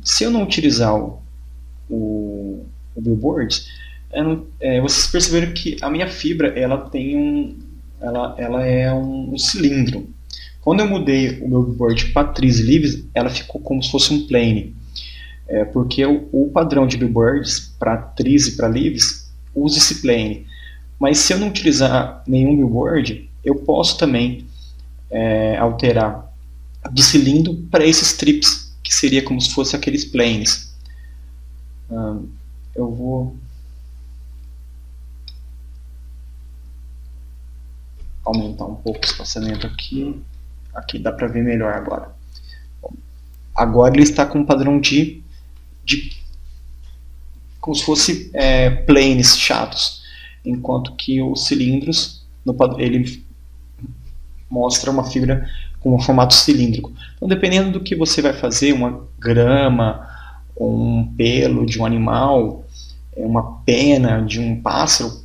Se eu não utilizar o billboard, vocês perceberam que a minha fibra ela é um cilindro. Quando eu mudei o meu billboard para trees e leaves, ela ficou como se fosse um plane. Porque o padrão de billboards para trees e para leaves usa esse plane. Mas se eu não utilizar nenhum billboard, eu posso também alterar de cilindro para esses strips, que seria como se fosse aqueles planes. Eu vou aumentar um pouco o espaçamento aqui. Aqui dá para ver melhor agora. Agora ele está com um padrão de como se fosse planes chatos, enquanto que os cilindros ele mostra uma fibra com um formato cilíndrico. Então, dependendo do que você vai fazer, uma grama, um pelo de um animal, uma pena de um pássaro,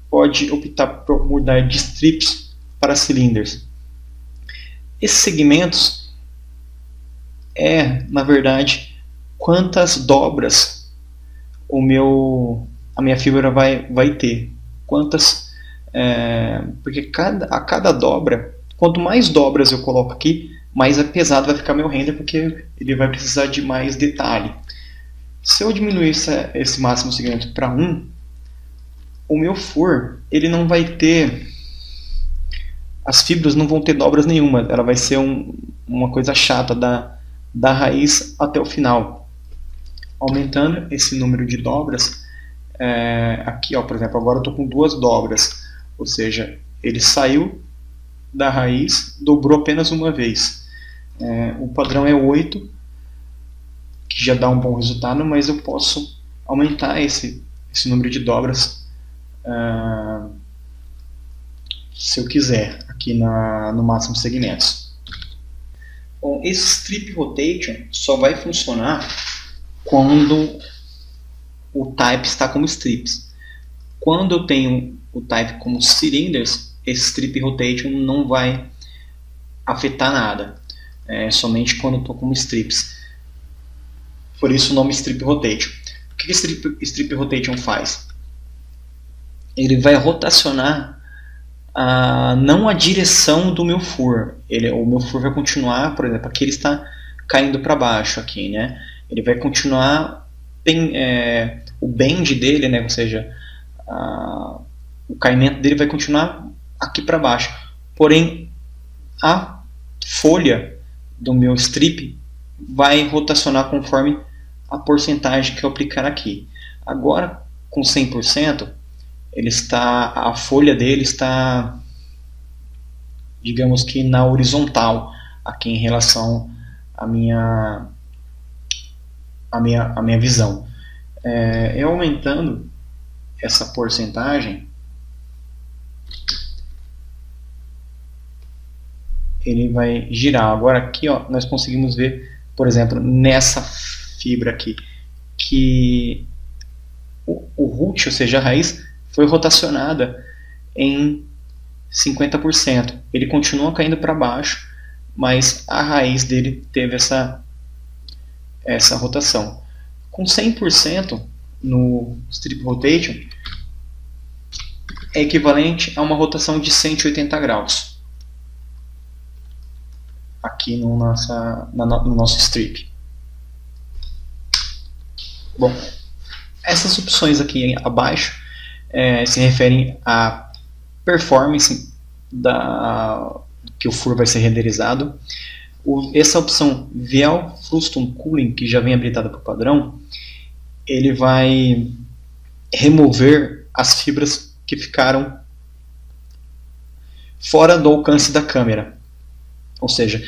pode optar por mudar de strips para cilindros. Esses segmentos na verdade, quantas dobras a minha fibra vai ter. Porque a cada dobra, quanto mais dobras eu coloco aqui, mais pesado vai ficar meu render, porque ele vai precisar de mais detalhe. Se eu diminuir esse máximo segmento para 1, o meu fur ele não vai ter, as fibras não vão ter dobras nenhuma, ela vai ser uma coisa chata da raiz até o final. Aumentando esse número de dobras, aqui, por exemplo, agora eu estou com 2 dobras, ou seja, ele saiu da raiz, dobrou apenas uma vez. O padrão é 8, que já dá um bom resultado, mas eu posso aumentar esse número de dobras se eu quiser, aqui no máximo segmentos. Bom, esse strip rotation só vai funcionar quando o type está como strips. Quando eu tenho o type como cylinders, esse strip rotation não vai afetar nada. Somente quando eu estou como strips. Por isso o nome strip rotation. O que strip rotation faz? Ele vai rotacionar não a direção do meu fur. O meu fur vai continuar, por exemplo, aqui ele está caindo para baixo aqui, né? Ele vai continuar o bend dele, né? Ou seja, o caimento dele vai continuar aqui para baixo. Porém, a folha do meu strip vai rotacionar conforme a porcentagem que eu aplicar aqui. Agora, com 100%, a folha dele está, digamos que na horizontal, aqui em relação à minha visão. Eu aumentando essa porcentagem, ele vai girar. Agora aqui, nós conseguimos ver, por exemplo, nessa fibra aqui, que o root, ou seja, a raiz, foi rotacionada em 50%. Ele continua caindo para baixo, mas a raiz dele teve essa rotação. Com 100% no strip rotation, é equivalente a uma rotação de 180 graus. Aqui no nosso strip. Bom, essas opções aqui abaixo se referem à performance que o fur vai ser renderizado. Essa opção VL Frustum Cooling, que já vem habilitada por padrão, ele vai remover as fibras que ficaram fora do alcance da câmera. Ou seja,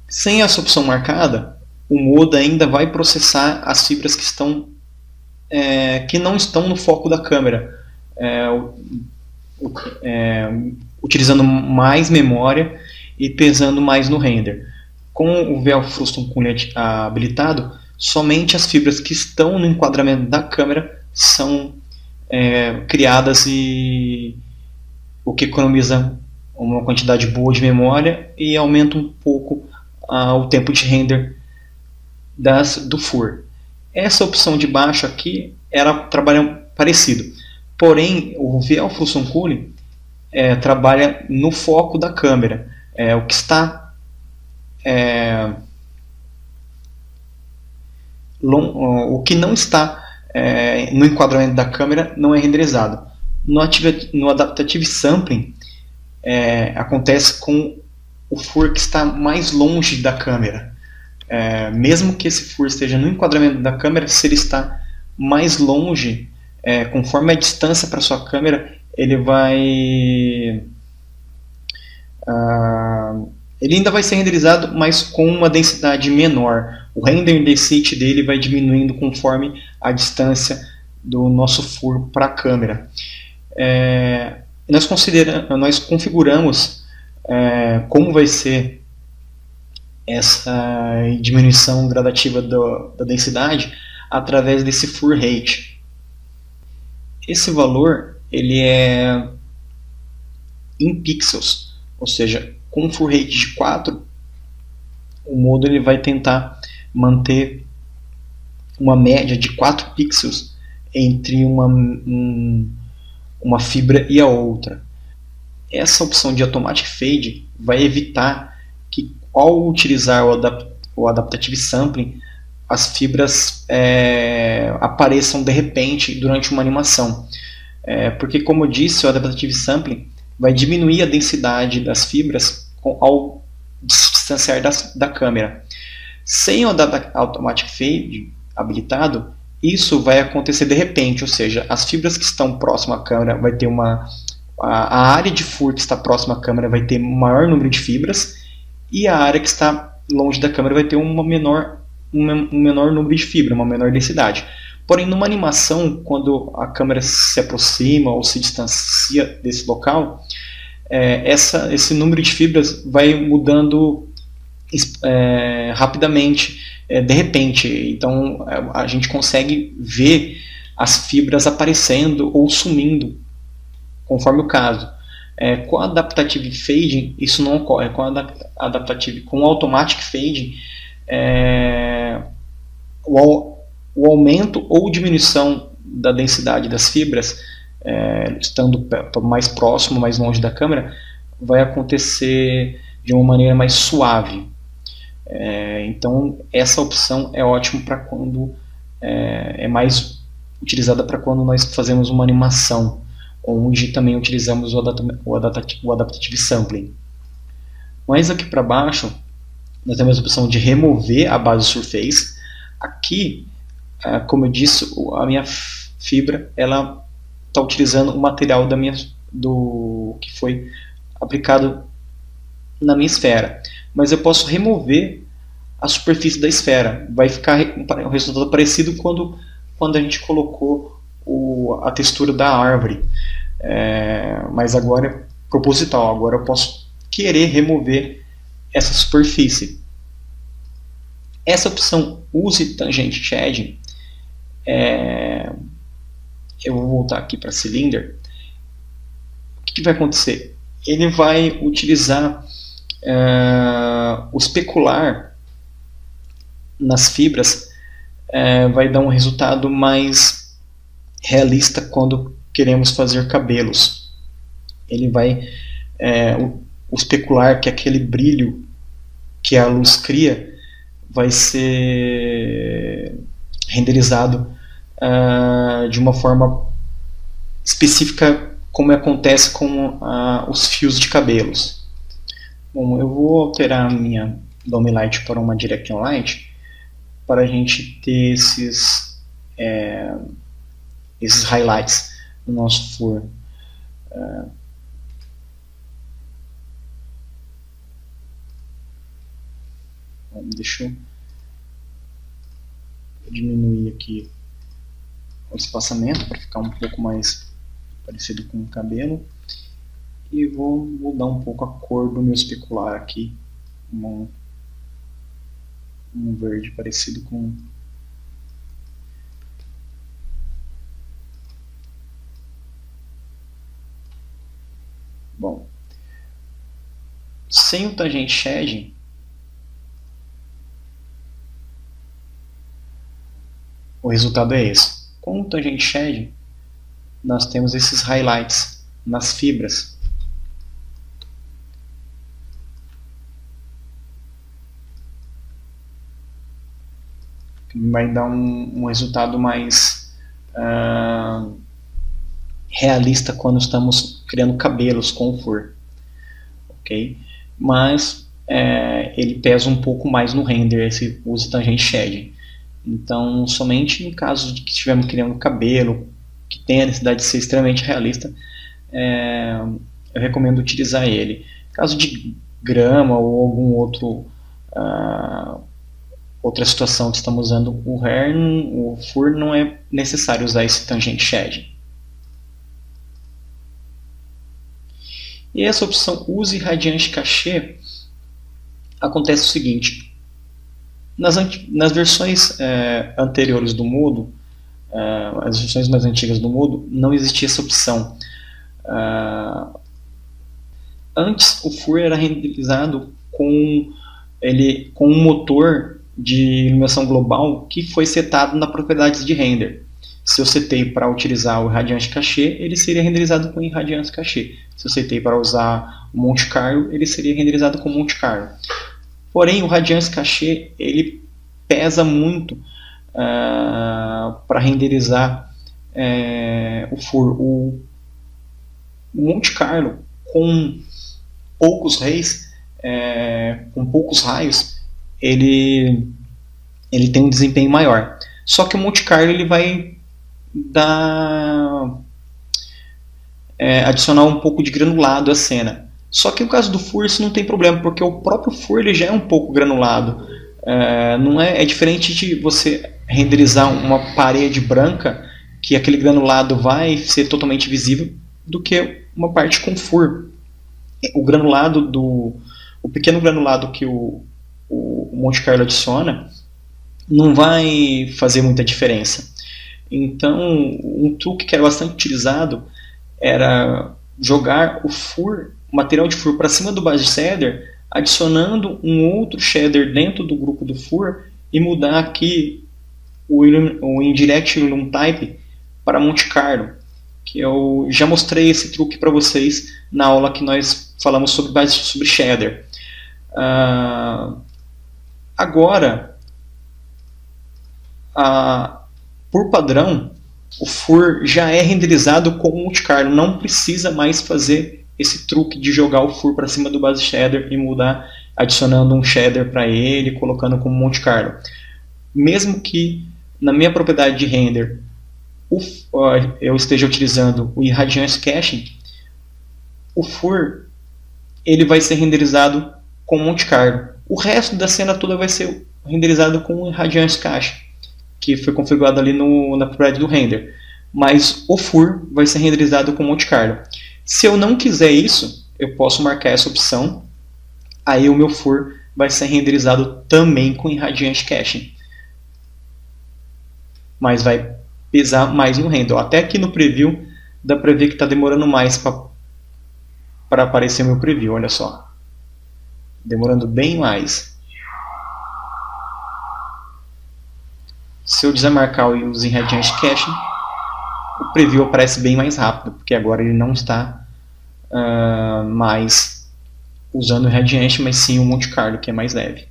sem essa opção marcada, o Moda ainda vai processar as fibras que não estão no foco da câmera, utilizando mais memória e pesando mais no render. Com o VL Frustum Cooling habilitado, somente as fibras que estão no enquadramento da câmera são criadas, e o que economiza uma quantidade boa de memória e aumenta um pouco o tempo de render do FUR. Essa opção de baixo aqui trabalha parecido, porém o VL Fusion Cooling trabalha no foco da câmera. O que está o que não está no enquadramento da câmera não é renderizado. No Adaptative Sampling acontece com o FUR que está mais longe da câmera. Mesmo que esse FUR esteja no enquadramento da câmera, se ele está mais longe, conforme a distância para sua câmera, ele ainda vai ser renderizado, mas com uma densidade menor. O render density dele vai diminuindo conforme a distância do nosso FUR para a câmera. Nós configuramos como vai ser essa diminuição gradativa da densidade através desse FUR rate. Esse valor ele é em pixels, ou seja, com um FUR rate de 4, o modo ele vai tentar manter uma média de 4 pixels entre uma fibra e a outra. Essa opção de Automatic Fade vai evitar que, ao utilizar o Adaptative Sampling, as fibras apareçam de repente durante uma animação. Porque, como eu disse, o Adaptative Sampling vai diminuir a densidade das fibras ao distanciar da câmera. Sem o Automatic Fade habilitado, isso vai acontecer de repente, ou seja, as fibras que estão próximas à câmera vai ter a área de FUR que está próxima à câmera vai ter um maior número de fibras, e a área que está longe da câmera vai ter um menor número de fibras, uma menor densidade. Porém, numa animação, quando a câmera se aproxima ou se distancia desse local, esse número de fibras vai mudando rapidamente, de repente. Então a gente consegue ver as fibras aparecendo ou sumindo, conforme o caso. Com a Adaptative Fading isso não ocorre. Com o Automatic Fading, o aumento ou diminuição da densidade das fibras, estando mais próximo, mais longe da câmera, vai acontecer de uma maneira mais suave. Então essa opção é ótima para quando é mais utilizada para quando nós fazemos uma animação, onde também utilizamos o Adaptative Sampling. Mais aqui para baixo nós temos a opção de remover a base surface. Aqui, como eu disse, a minha fibra ela está utilizando o material que foi aplicado na minha esfera, mas eu posso remover a superfície da esfera. Vai ficar um resultado parecido quando a gente colocou a textura da árvore, mas agora é proposital. Agora eu posso querer remover essa superfície. Essa opção Use Tangent Shading, eu vou voltar aqui para Cylinder. O que vai acontecer? Ele vai utilizar o especular nas fibras, vai dar um resultado mais realista quando queremos fazer cabelos. Ele vai o especular, que é aquele brilho que a luz cria, vai ser renderizado de uma forma específica, como acontece com os fios de cabelos. Bom, eu vou alterar a minha Dome Light para uma Direction Light para a gente ter esses highlights no nosso FUR. Deixa eu diminuir aqui o espaçamento para ficar um pouco mais parecido com o cabelo, e vou mudar um pouco a cor do meu especular aqui, um verde parecido com bom. Sem o Tangent Shading, o resultado é esse. Com o Tangent Shading, nós temos esses highlights nas fibras. Vai dar um resultado mais realista quando estamos criando cabelos com o fur. Okay? Mas ele pesa um pouco mais no render, esse uso Tangent Shading. Então, somente em caso de que estivermos criando cabelo, que tem a necessidade de ser extremamente realista, eu recomendo utilizar ele. Em caso de grama ou algum outro outra situação que estamos usando o fur, não é necessário usar esse Tangent Shading. E essa opção Use Radiance Cache acontece o seguinte: nas versões anteriores do Moodle, as versões mais antigas do Moodle, não existia essa opção. Antes o fur era renderizado com um motor de iluminação global que foi setado na propriedades de render. Se eu setei para utilizar o Radiance Cache, ele seria renderizado com o Radiance Cache. Se eu setei para usar o Monte Carlo, ele seria renderizado com o Monte Carlo. Porém, o Radiance Cache ele pesa muito para renderizar o fur. O Monte Carlo, com poucos rays, com poucos raios, ele tem um desempenho maior. Só que o Monte Carlo ele vai adicionar um pouco de granulado à cena. Só que no caso do fur isso não tem problema, porque o próprio fur ele já é um pouco granulado. Não é diferente de você renderizar uma parede branca, que aquele granulado vai ser totalmente visível, do que uma parte com fur. O pequeno granulado que o Monte Carlo adiciona não vai fazer muita diferença. Então, um truque que era bastante utilizado era jogar o material de fur para cima do base shader, adicionando um outro shader dentro do grupo do fur e mudar aqui o Indirect Illum Type para Monte Carlo, que eu já mostrei esse truque para vocês na aula que nós falamos sobre shader. Agora, por padrão, o fur já é renderizado com o Monte Carlo, não precisa mais fazer esse truque de jogar o fur para cima do base shader e mudar, adicionando um shader para ele, colocando como Monte Carlo. Mesmo que na minha propriedade de render eu esteja utilizando o Irradiance Caching, o fur ele vai ser renderizado com Monte Carlo. O resto da cena toda vai ser renderizado com o Irradiance Caching, que foi configurado ali na propriedade do render. Mas o fur vai ser renderizado com Monte Carlo. Se eu não quiser isso, eu posso marcar essa opção. Aí o meu fur vai ser renderizado também com Irradiance Caching. Mas vai pesar mais no render. Até aqui no preview dá para ver que está demorando mais para aparecer meu preview. Olha só. Demorando bem mais. Se eu desamarcar os Irradiance Caching, o preview aparece bem mais rápido, porque agora ele não está mais usando o Irradiance, mas sim o Monte Carlo, que é mais leve.